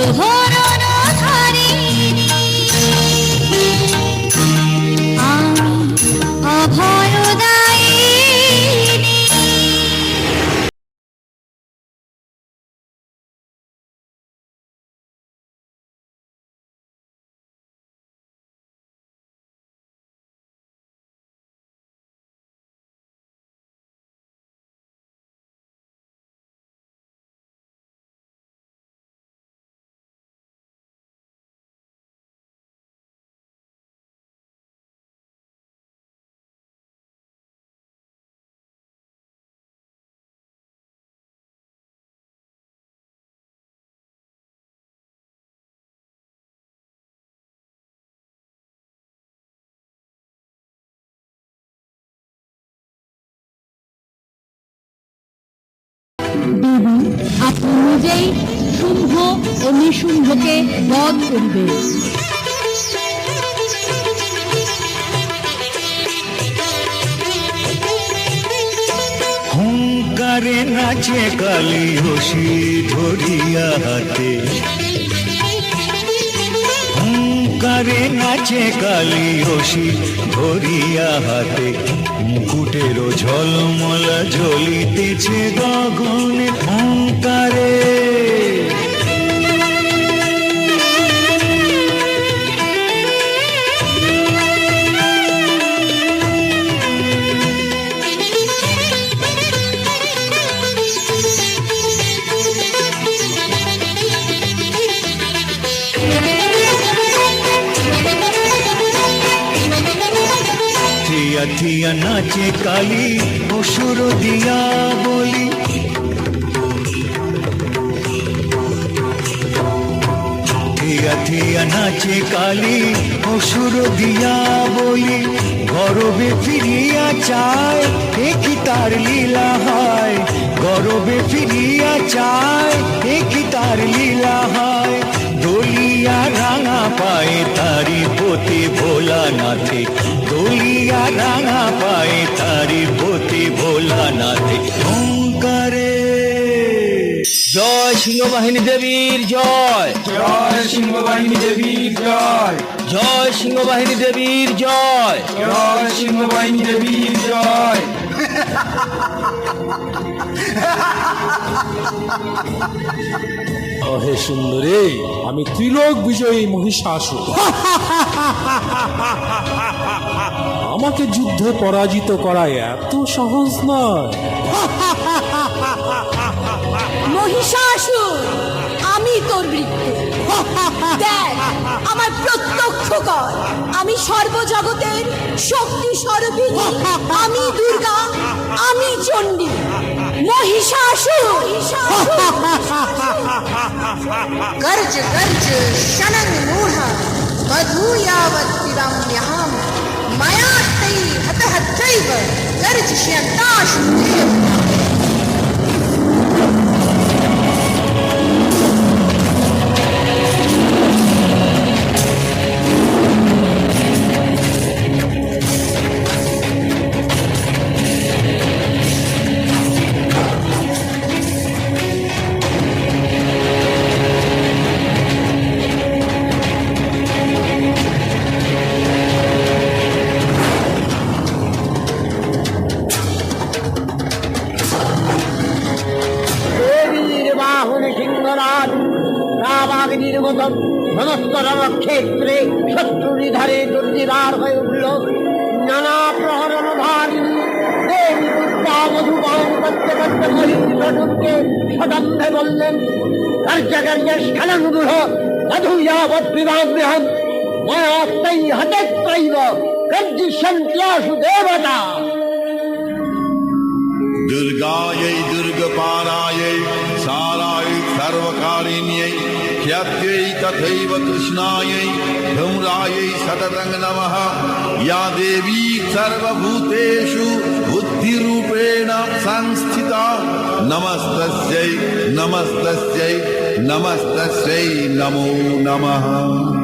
প্রহরণ ধারিণী আমি অভয়দায়িনী। দেবী, আপনি নিজেই শুম্ভ ও নিশুম্ভকে বধ করিবে। হুঙ্কারে নাচে কালী রশি ধরিয়া হাতে, হুঙ্কারে নাচে কালী রশি ধরিয়া হাতে, মুকুটের ঝলমল জ্বলিতেছে গগনে হুঙ্কারে। থিয়া থিয়া নাচে কালী অসুর দিয়া বলি, থিয়া থিয়া নাচে কালী অসুর দিয়া বলি, গরবে ফিরিয়া চায় একই তার লীলা হয়, গরবে ফিরিয়া চায় একই তার লীলা হয়। দলিয়া রাঙা পায়ে তারি পতি ভোলানাথে, দলিয়া রাঙা পায়ে তারি পতি ভোলানাথে হুঙ্কারে। জয় সিংহবাহিনী দেবীর জয়, জয় সিংহবাহিনী দেবীর জয়, জয় সিংহবাহিনী দেবীর জয়, জয় সিংহবাহিনী দেবীর জয়। অহে সুন্দরী, আমি ত্রিলোক বিজয়ী মহিষাসুর। আমাকে যুদ্ধে পরাজিত করা এত সহজ নয়। মহিষাসুর, আমি তোর মৃত্যু। দেখ, আমার প্রত্যক্ষ কর, আমি সর্বজগতের শক্তি স্বরূপিণী, আমি দুর্গা, আমি চণ্ডী। মহিষাসুর, गर्ज गर्ज शनन मूढ़ वधू यावत् पिबाम्यहम् मया तै हतः चैव गर्जष्यन्ताशु देवता। ক্ষেত্রে শত্রু নিধারে দুর্নিবার হয়ে উঠল। নানা প্রহরণ ধারিণী দেবী দুর্গা মধুবান করতে করতে মহিষাসুরকে সদম্ভে বললেন, কার্যকার্যে স্খানমূঢ় মধুয়াবৎ বিবাহ্যহম ময়া তৈ হতে ত্রৈব গর্জিষ্যন্ত্যাশু দেবতা। दुर्गायै दुर्गपारायै सारायै सर्वकारिण्यै ख्यात्यै तथैव कृष्णायै धूम्रायै सततं नमः। या देवी सर्वभूतेषु बुद्धिरूपेण संस्थिता नमस्तस्यै नमस्तस्यै नमस्तस्यै नमो नमः।